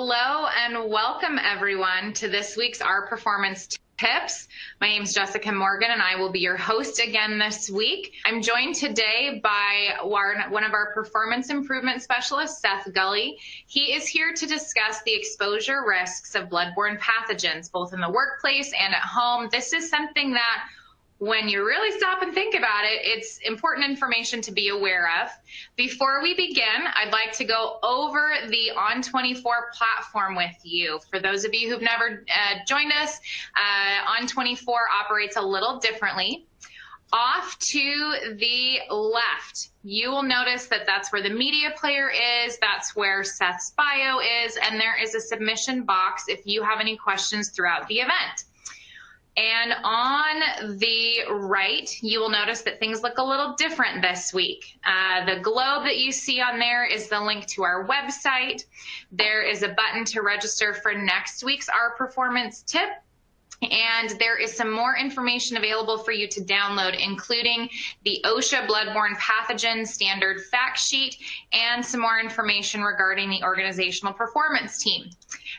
Hello and welcome everyone to this week's Our Performance Tips. My name is Jessica Morgan and I will be your host again this week. I'm joined today by one of our performance improvement specialists, Seth Gulley. He is here to discuss the exposure risks of bloodborne pathogens, both in the workplace and at home. This is something that when you really stop and think about it, it's important information to be aware of. Before we begin, I'd like to go over the On24 platform with you. For those of you who've never joined us, On24 operates a little differently. Off to the left, you will notice that that's where the media player is, that's where Seth's bio is, and there is a submission box if you have any questions throughout the event. And on the right, you will notice that things look a little different this week. The globe that you see on there is the link to our website. There is a button to register for next week's Our Performance Tip. And there is some more information available for you to download, including the OSHA Bloodborne Pathogen Standard Fact Sheet and some more information regarding the organizational performance team.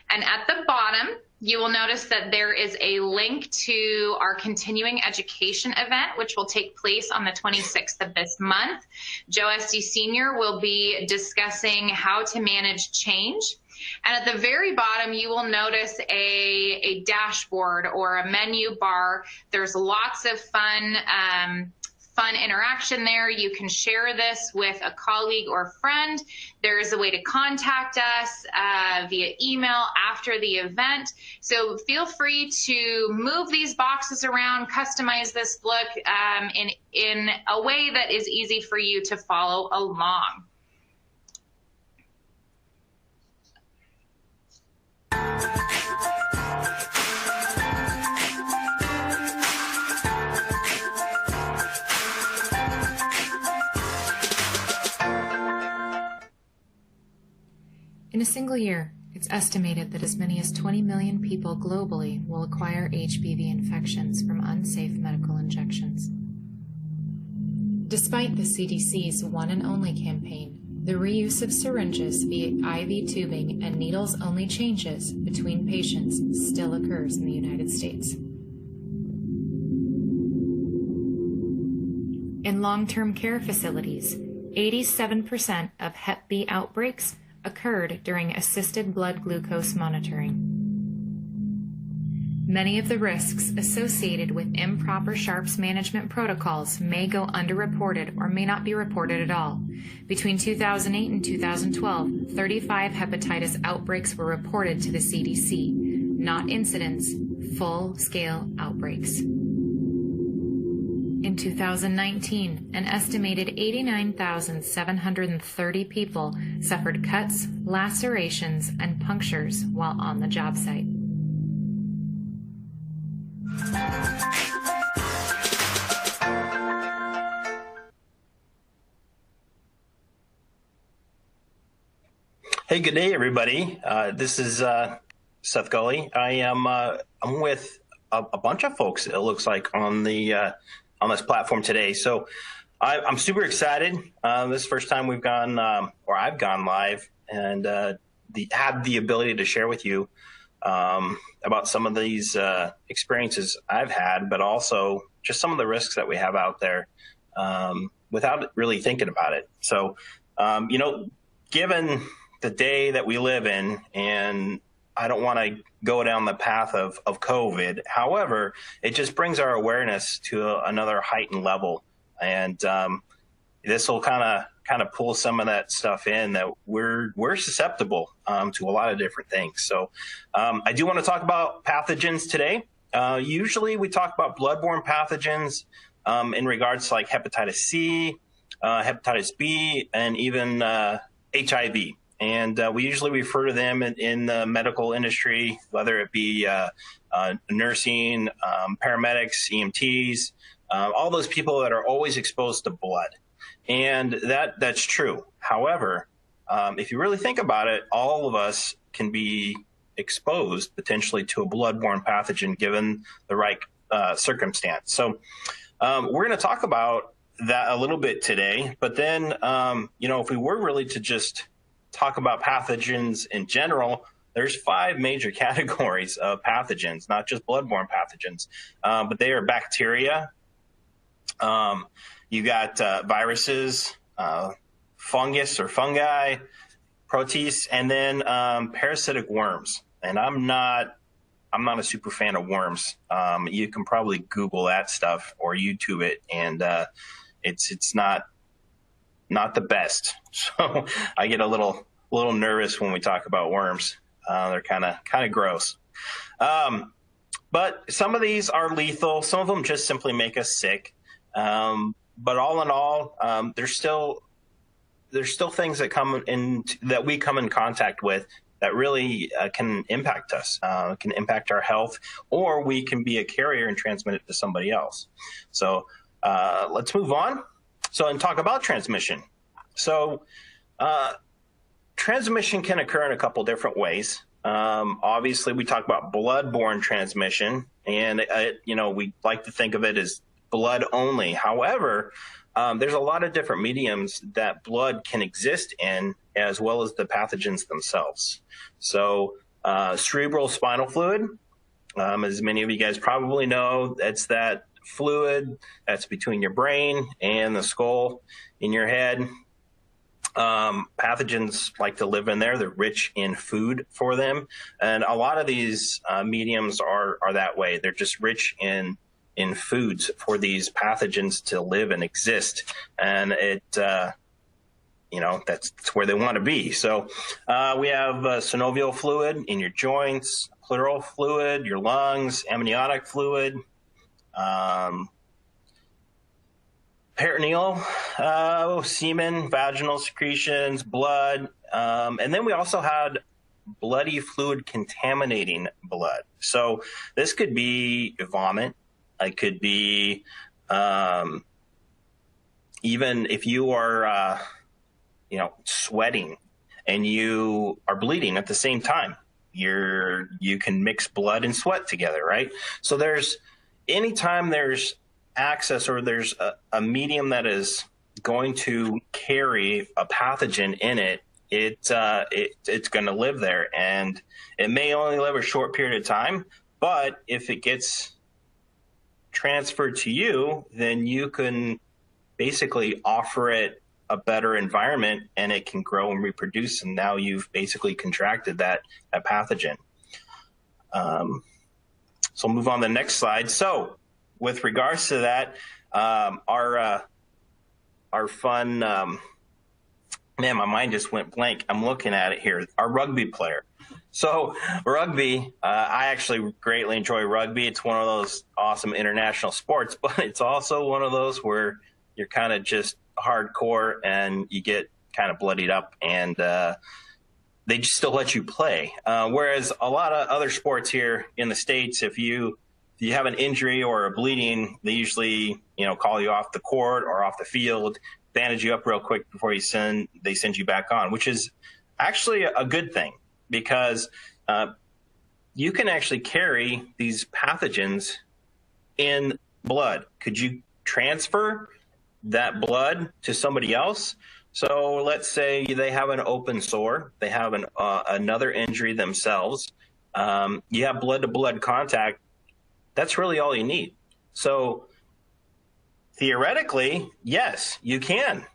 And at the bottom, you will notice that there is a link to our continuing education event, which will take place on the 26th of this month. Joe Esty Sr. will be discussing how to manage change. And at the very bottom, you will notice a dashboard or a menu bar. There's lots of fun interaction there. You can share this with a colleague or friend. There is a way to contact us via email after the event. So feel free to move these boxes around, customize this look in a way that is easy for you to follow along. In a single year, it's estimated that as many as 20 million people globally will acquire HBV infections from unsafe medical injections. Despite the CDC's One and Only campaign, the reuse of syringes via IV tubing and needles-only changes between patients still occurs in the United States. In long-term care facilities, 87% of Hep B outbreaks occurred during assisted blood glucose monitoring. Many of the risks associated with improper sharps management protocols may go underreported or may not be reported at all. Between 2008 and 2012, 35 hepatitis outbreaks were reported to the CDC, not incidents, full-scale outbreaks. In 2019, an estimated 89,730 people suffered cuts, lacerations, and punctures while on the job site. Hey, good day, everybody. This is Seth Gulley. I'm with a bunch of folks, it looks like, on this platform today. So I'm super excited. This is the first time we've gone, or I've gone live, and had the ability to share with you about some of these experiences I've had, but also just some of the risks that we have out there without really thinking about it. So, given the day that we live in, and I don't want to go down the path of COVID. However, it just brings our awareness to another heightened level. And this will kind of pull some of that stuff in that we're susceptible to a lot of different things. So I do want to talk about pathogens today. Usually we talk about bloodborne pathogens in regards to like hepatitis C, hepatitis B, and even HIV. And we usually refer to them in the medical industry, whether it be nursing, paramedics, EMTs, all those people that are always exposed to blood. And that's true. However, if you really think about it, all of us can be exposed potentially to a bloodborne pathogen given the right circumstance. So we're going to talk about that a little bit today. But then, if we were really to just talk about pathogens in general, there's 5 major categories of pathogens, not just bloodborne pathogens, but they are bacteria. You got viruses, fungus or fungi, protists, and then parasitic worms. And I'm not a super fan of worms. You can probably Google that stuff or YouTube it, and it's not the best. So I get a little nervous when we talk about worms. They're kind of gross. But some of these are lethal. Some of them just simply make us sick. But all in all, there's still things that we come in contact with that really can impact us, can impact our health, or we can be a carrier and transmit it to somebody else. So let's move on. So, and talk about transmission. So transmission can occur in a couple different ways. Obviously, we talk about bloodborne transmission, and we like to think of it as blood only. However, there's a lot of different mediums that blood can exist in, as well as the pathogens themselves. So cerebral spinal fluid, as many of you guys probably know, that's that fluid that's between your brain and the skull in your head. Pathogens like to live in there. They're rich in food for them. And a lot of these mediums are that way. They're just rich in foods for these pathogens to live and exist. And that's where they want to be. So we have synovial fluid in your joints, pleural fluid, your lungs, amniotic fluid, peritoneal, semen, vaginal secretions, blood. And then we also had bloody fluid contaminating blood. So this could be vomit. It could be even if you are, sweating and you are bleeding at the same time, you can mix blood and sweat together, right? So anytime there's access or there's a medium that is going to carry a pathogen in it, it's going to live there, and it may only live a short period of time, but if it gets transferred to you, then you can basically offer it a better environment, and it can grow and reproduce, and now you've basically contracted that pathogen. So we'll move on to the next slide. So with regards to that, our fun, man, my mind just went blank. I'm looking at it here. Our rugby player. So rugby, I actually greatly enjoy rugby. It's one of those awesome international sports, but it's also one of those where you're kind of just hardcore and you get kind of bloodied up, and they just still let you play. Whereas a lot of other sports here in the States, if you have an injury or a bleeding, they usually, call you off the court or off the field, bandage you up real quick before they send you back on, which is actually a good thing, because you can actually carry these pathogens in blood. Could you transfer that blood to somebody else? So let's say they have an open sore, they have another injury themselves. You have blood-to-blood contact. That's really all you need. So theoretically, yes, you can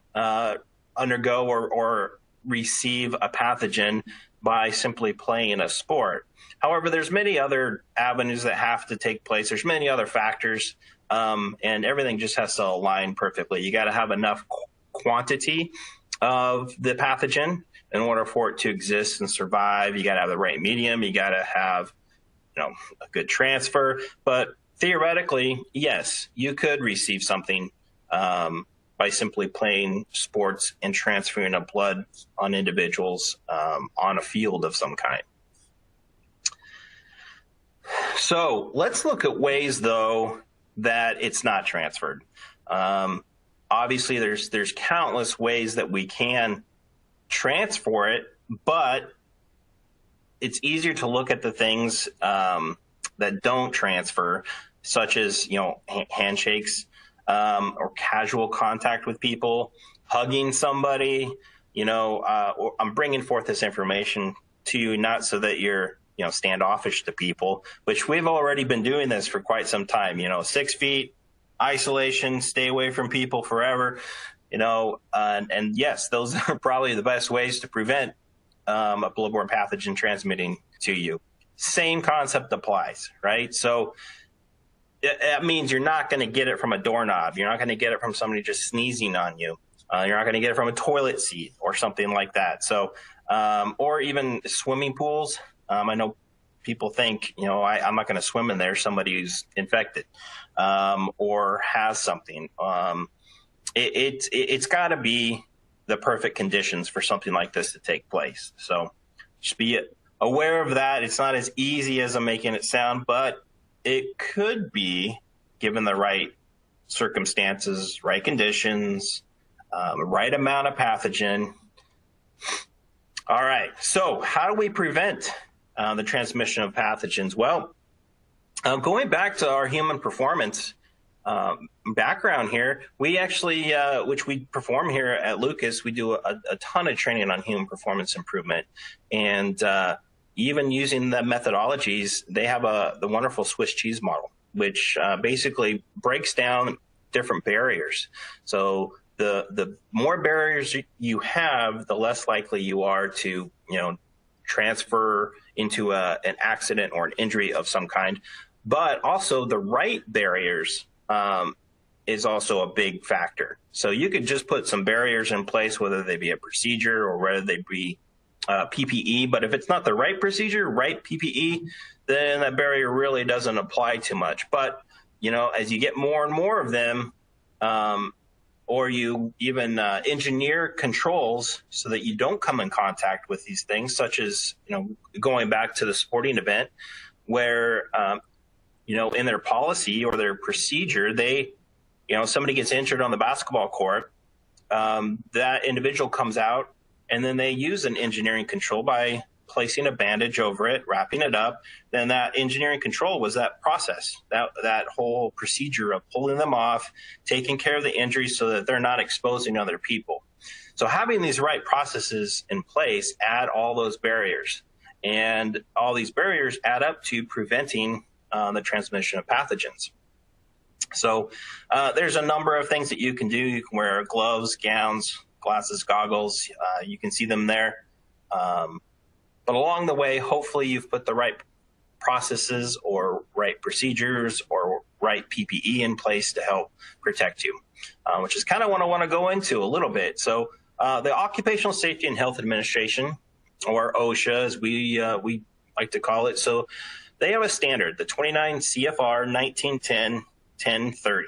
undergo or receive a pathogen by simply playing a sport. However, there's many other avenues that have to take place. There's many other factors, and everything just has to align perfectly. You got to have enough quantity of the pathogen in order for it to exist and survive. You got to have the right medium. You got to have a good transfer. But theoretically, yes, you could receive something by simply playing sports and transferring of blood on individuals on a field of some kind. So let's look at ways, though, that it's not transferred. Obviously, there's countless ways that we can transfer it, but it's easier to look at the things that don't transfer, such as handshakes or casual contact with people, hugging somebody. I'm bringing forth this information to you, not so that you're, standoffish to people, which we've already been doing this for quite some time. 6 feet, isolation, stay away from people forever, and yes, those are probably the best ways to prevent a bloodborne pathogen transmitting to you. Same concept applies, right? So that means you're not going to get it from a doorknob. You're not going to get it from somebody just sneezing on you. You're not going to get it from a toilet seat or something like that. So, or even swimming pools. I know people think, I'm not going to swim in there. Somebody who's infected or has something. It's got to be the perfect conditions for something like this to take place. So just be aware of that. It's not as easy as I'm making it sound, but it could be, given the right circumstances, right conditions, right amount of pathogen. All right. So how do we prevent the transmission of pathogens? Well, going back to our human performance background here, we actually, which we perform here at Lucas, we do a ton of training on human performance improvement. And even using the methodologies, they have the wonderful Swiss cheese model, which basically breaks down different barriers. So the more barriers you have, the less likely you are to, transfer into an accident or an injury of some kind. But also the right barriers is also a big factor. So you could just put some barriers in place, whether they be a procedure or whether they be PPE. But if it's not the right procedure, right PPE, then that barrier really doesn't apply too much. But, as you get more and more of them, or you even engineer controls so that you don't come in contact with these things, such as, going back to the sporting event where, in their policy or their procedure, they, somebody gets injured on the basketball court, that individual comes out and then they use an engineering control by placing a bandage over it, wrapping it up. Then that engineering control was that process, that whole procedure of pulling them off, taking care of the injury so that they're not exposing other people. So having these right processes in place add all those barriers, and all these barriers add up to preventing the transmission of pathogens. So there's a number of things that you can do. You can wear gloves, gowns, glasses, goggles. You can see them there. But along the way, hopefully you've put the right processes or right procedures or right PPE in place to help protect you, which is kind of what I want to go into a little bit. So the Occupational Safety and Health Administration, or OSHA as we like to call it, so they have a standard, the 29 CFR 1910-1030.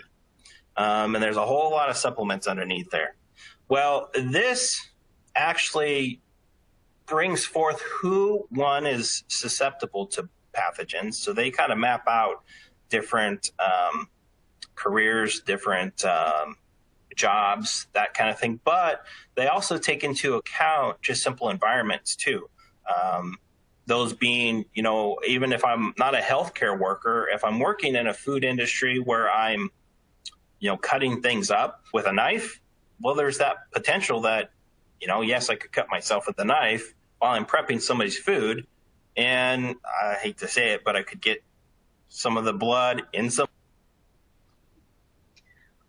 And there's a whole lot of supplements underneath there. Well, this actually brings forth who one is susceptible to pathogens. So they kind of map out different careers, different jobs, that kind of thing. But they also take into account just simple environments too. Those being, even if I'm not a healthcare worker, if I'm working in a food industry where I'm, cutting things up with a knife, well, there's that potential that, yes, I could cut myself with the knife while I'm prepping somebody's food. And I hate to say it, but I could get some of the blood in some.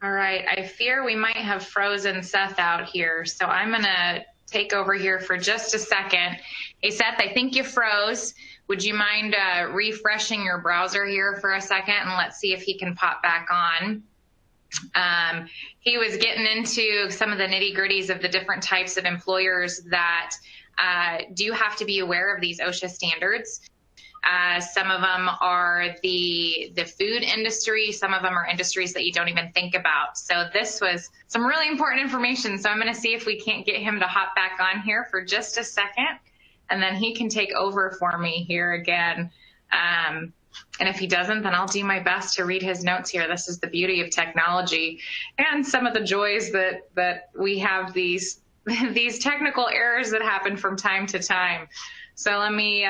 All right. I fear we might have frozen Seth out here. So I'm going to take over here for just a second. Hey, Seth, I think you froze. Would you mind refreshing your browser here for a second, and let's see if he can pop back on. He was getting into some of the nitty-gritties of the different types of employers that do have to be aware of these OSHA standards. Some of them are the food industry. Some of them are industries that you don't even think about. So this was some really important information. So I'm going to see if we can't get him to hop back on here for just a second, and then he can take over for me here again. And if he doesn't, then I'll do my best to read his notes here. This is the beauty of technology and some of the joys that we have these technical errors that happen from time to time. So let me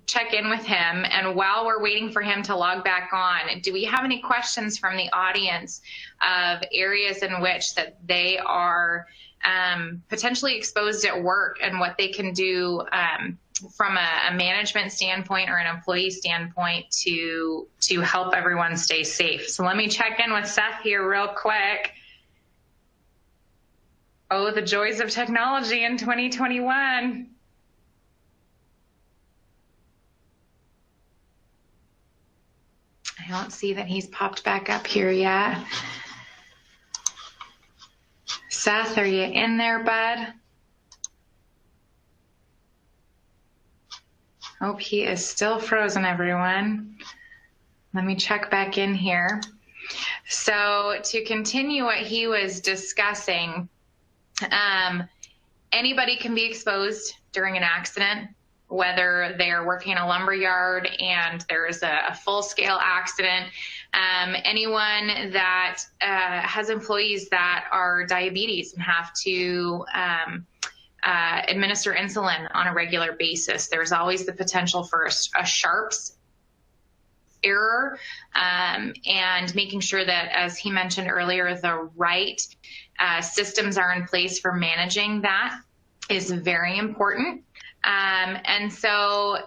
check in with him. And while we're waiting for him to log back on, do we have any questions from the audience of areas in which that they are potentially exposed at work and what they can do from a management standpoint or an employee standpoint to help everyone stay safe? So let me check in with Seth here real quick. Oh, the joys of technology in 2021. I don't see that he's popped back up here yet. Seth, are you in there, bud? Oh, he is still frozen, everyone. Let me check back in here. So to continue what he was discussing, anybody can be exposed during an accident, whether they are working in a lumber yard and there's a full-scale accident. Anyone that has employees that are diabetes and have to administer insulin on a regular basis, there's always the potential for a sharps error, and making sure that, as he mentioned earlier, the right systems are in place for managing that is very important. And so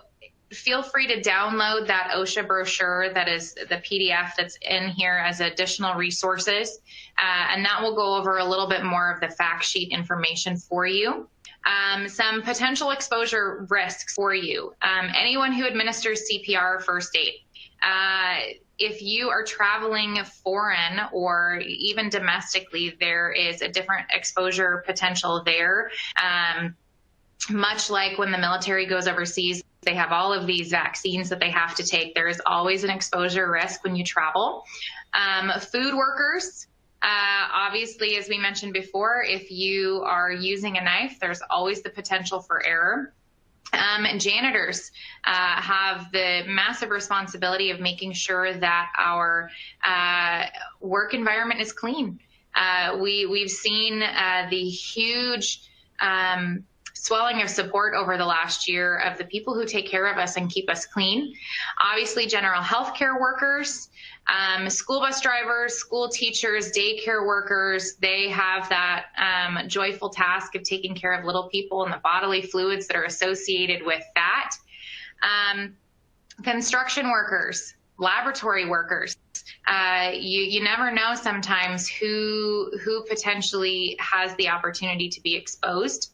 feel free to download that OSHA brochure that is the PDF that's in here as additional resources, and that will go over a little bit more of the fact sheet information for you. Some potential exposure risks for you. Anyone who administers CPR or first aid. If you are traveling foreign or even domestically, there is a different exposure potential there. Much like when the military goes overseas, they have all of these vaccines that they have to take. There is always an exposure risk when you travel. Food workers, obviously, as we mentioned before, if you are using a knife, there's always the potential for error. And janitors have the massive responsibility of making sure that our work environment is clean. We've seen the huge swelling of support over the last year of the people who take care of us and keep us clean. Obviously, general healthcare workers, school bus drivers, school teachers, daycare workers, they have that joyful task of taking care of little people and the bodily fluids that are associated with that. Construction workers, laboratory workers, you never know sometimes who potentially has the opportunity to be exposed.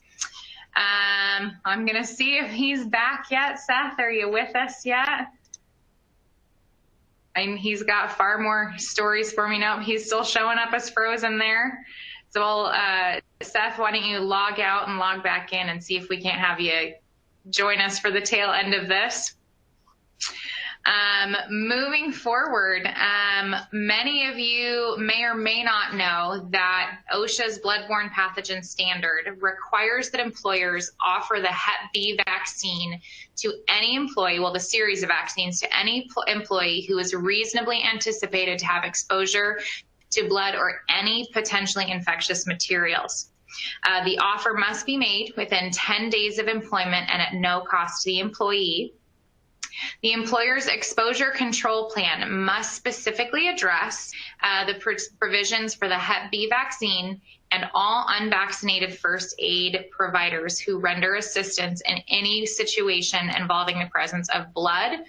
I'm going to see if he's back yet. Seth, are you with us yet? And he's got far more stories for me now. He's still showing up as frozen there. So Seth, why don't you log out and log back in and see if we can't have you join us for the tail end of this. Moving forward, many of you may or may not know that OSHA's Bloodborne Pathogen standard requires that employers offer the Hep B vaccine to any employee, well, the series of vaccines to any employee who is reasonably anticipated to have exposure to blood or any potentially infectious materials. The offer must be made within 10 days of employment and at no cost to the employee. The employer's exposure control plan must specifically address the provisions for the Hep B vaccine and all unvaccinated first aid providers who render assistance in any situation involving the presence of blood,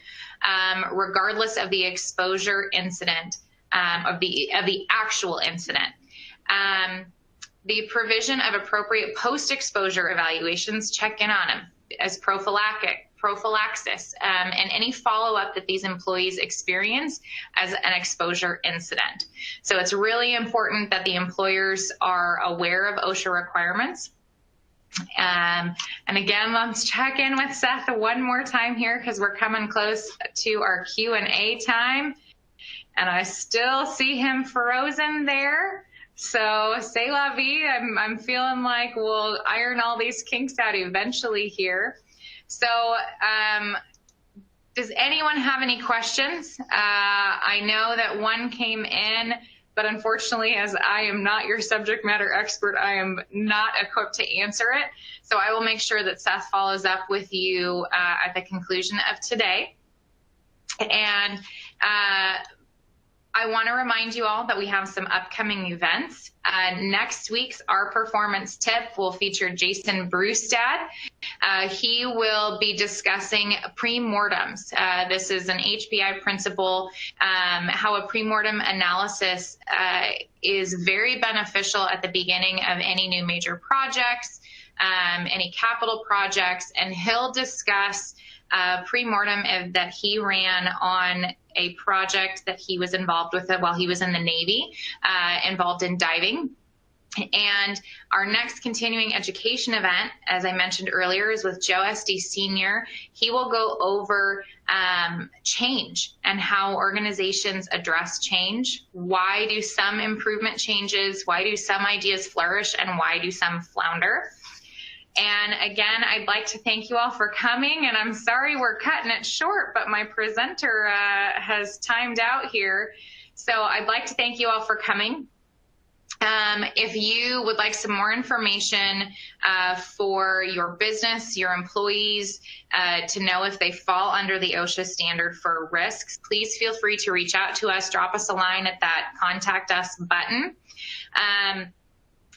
regardless of the exposure incident, of the actual incident. The provision of appropriate post-exposure evaluations check in on them as prophylaxis, and any follow-up that these employees experience as an exposure incident. So it's really important that the employers are aware of OSHA requirements. And again, let's check in with Seth one more time here because we're coming close to our Q&A time. And I still see him frozen there. So c'est la vie. I'm feeling like we'll iron all these kinks out eventually here. So does anyone have any questions? I know that one came in but unfortunately, as I am not your subject matter expert, I am not equipped to answer it. So I will make sure that Seth follows up with you at the conclusion of today. And I want to remind you all that we have some upcoming events. Next week's Our Performance Tip will feature Jason Brewstad. He will be discussing premortems. This is an HBI principle, how a premortem analysis is very beneficial at the beginning of any new major projects, any capital projects, and he'll discuss premortem that he ran on a project that he was involved with while he was in the Navy, involved in diving. And our next continuing education event, as I mentioned earlier, is with Joe Esty Sr. He will go over change and how organizations address change. Why do some improvement changes? Why do some ideas flourish? And why do some flounder? And again, I'd like to thank you all for coming, and I'm sorry we're cutting it short, but my presenter has timed out here. So I'd like to thank you all for coming. If you would like some more information for your business, your employees, to know if they fall under the OSHA standard for risks, please feel free to reach out to us, drop us a line at that Contact Us button, and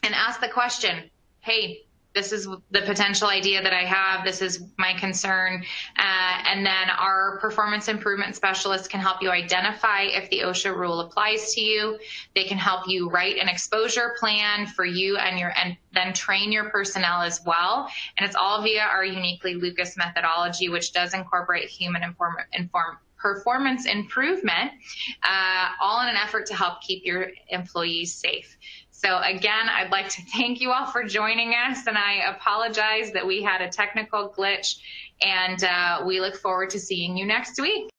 ask the question, hey, this is the potential idea that I have. This is my concern. And then our performance improvement specialists can help you identify if the OSHA rule applies to you. They can help you write an exposure plan for you and then train your personnel as well. And it's all via our uniquely Lucas methodology, which does incorporate human performance improvement, all in an effort to help keep your employees safe. So again, I'd like to thank you all for joining us, and I apologize that we had a technical glitch, and we look forward to seeing you next week.